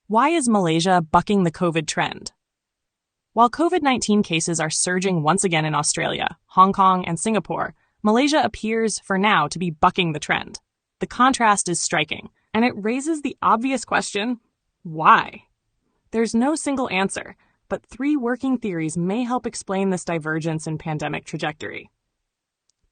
Why is Malaysia bucking the COVID trend? While COVID-19 cases are surging once again in Australia, Hong Kong, and Singapore, Malaysia appears, for now, to be bucking the trend. The contrast is striking, and it raises the obvious question, why? There's no single answer, but three working theories may help explain this divergence in pandemic trajectory.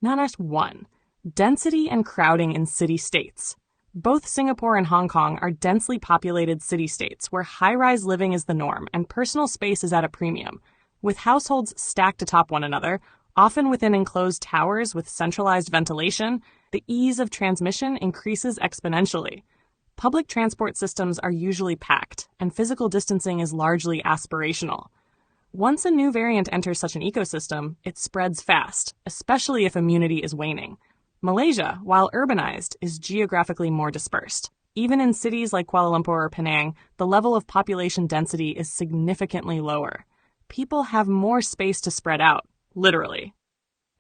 Nanas 1. Density and crowding in city-states. Both Singapore and Hong Kong are densely populated city-states where high-rise living is the norm and personal space is at a premium, with households stacked atop one another, often within enclosed towers with centralized ventilation. The ease of transmission increases exponentially. Public transport systems are usually packed, and physical distancing is largely aspirational. Once a new variant enters such an ecosystem, it spreads fast, especially if immunity is waning. Malaysia, while urbanized, is geographically more dispersed. Even in cities like Kuala Lumpur or Penang, the level of population density is significantly lower. People have more space to spread out, literally.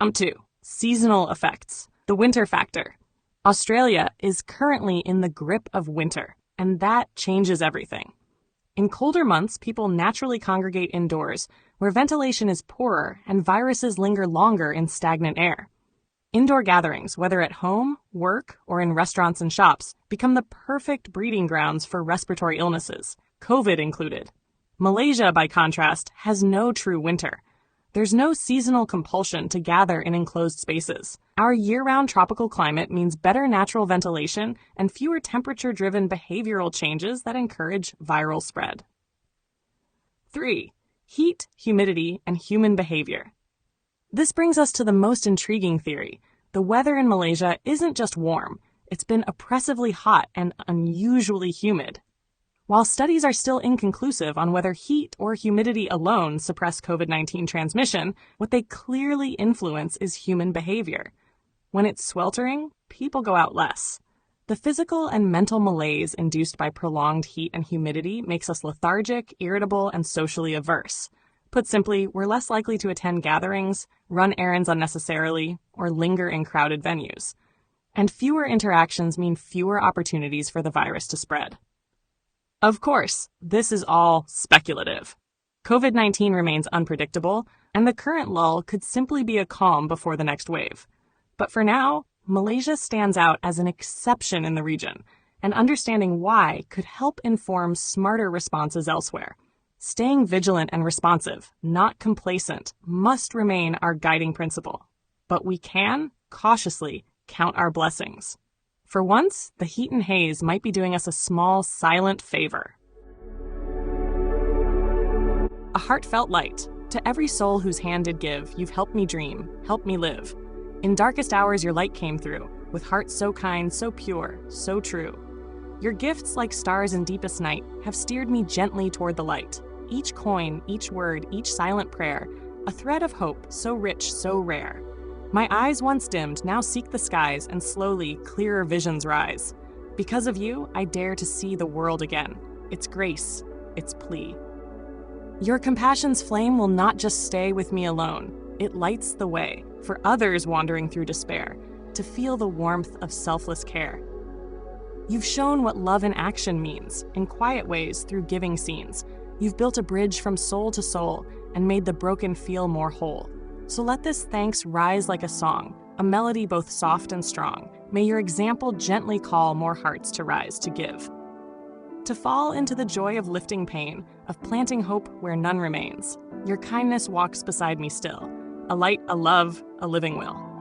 2. Seasonal effects. The winter factor. Australia is currently in the grip of winter, and that changes everything. In colder months, people naturally congregate indoors, where ventilation is poorer and viruses linger longer in stagnant air. Indoor gatherings, whether at home, work, or in restaurants and shops, become the perfect breeding grounds for respiratory illnesses, COVID included. Malaysia, by contrast, has no true winter. There's no seasonal compulsion to gather in enclosed spaces. Our year-round tropical climate means better natural ventilation and fewer temperature-driven behavioral changes that encourage viral spread. 3. Heat, humidity, and human behavior. This brings us to the most intriguing theory. The weather in Malaysia isn't just warm, it's been oppressively hot and unusually humid. While studies are still inconclusive on whether heat or humidity alone suppress COVID-19 transmission, what they clearly influence is human behavior. When it's sweltering, people go out less. The physical and mental malaise induced by prolonged heat and humidity makes us lethargic, irritable, and socially averse. Put simply, we're less likely to attend gatherings, run errands unnecessarily, or linger in crowded venues. And fewer interactions mean fewer opportunities for the virus to spread. Of course, this is all speculative. COVID-19 remains unpredictable, and the current lull could simply be a calm before the next wave. But for now, Malaysia stands out as an exception in the region, and understanding why could help inform smarter responses elsewhere. Staying vigilant and responsive, not complacent, must remain our guiding principle. But we can, cautiously, count our blessings. For once, the heat and haze might be doing us a small, silent favor. A heartfelt light. To every soul whose hand did give, you've helped me dream, helped me live. In darkest hours your light came through, with hearts so kind, so pure, so true. Your gifts, like stars in deepest night, have steered me gently toward the light. Each coin, each word, each silent prayer, a thread of hope so rich, so rare. My eyes once dimmed now seek the skies, and slowly clearer visions rise. Because of you, I dare to see the world again. Its grace, its plea. Your compassion's flame will not just stay with me alone. It lights the way for others wandering through despair to feel the warmth of selfless care. You've shown what love in action means, in quiet ways through giving scenes. You've built a bridge from soul to soul and made the broken feel more whole. So let this thanks rise like a song, a melody both soft and strong. May your example gently call more hearts to rise to give. To fall into the joy of lifting pain, of planting hope where none remains. Your kindness walks beside me still, a light, a love, a living will.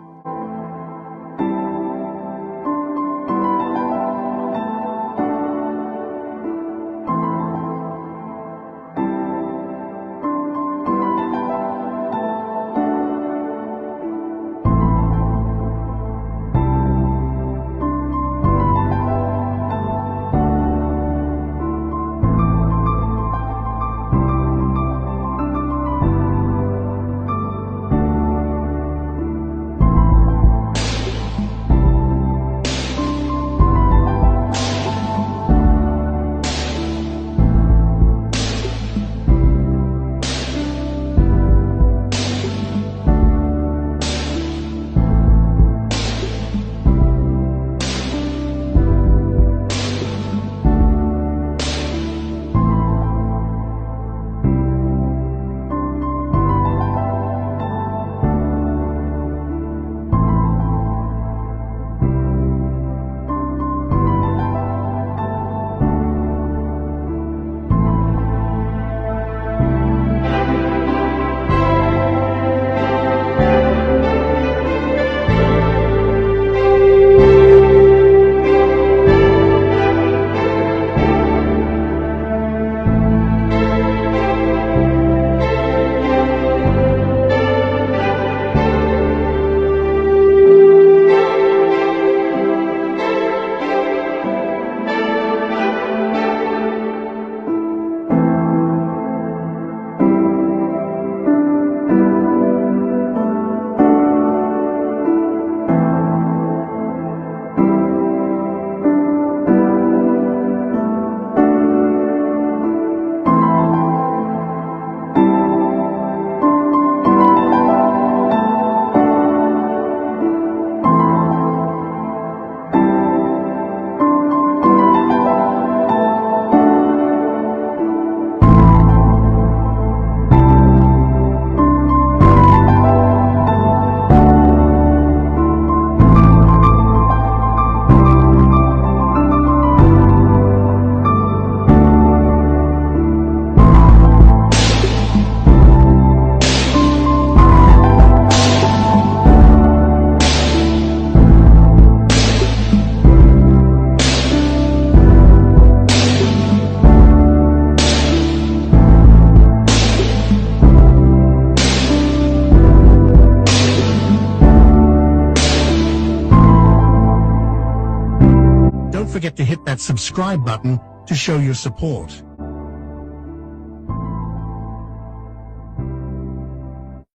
subscribe button to show your support.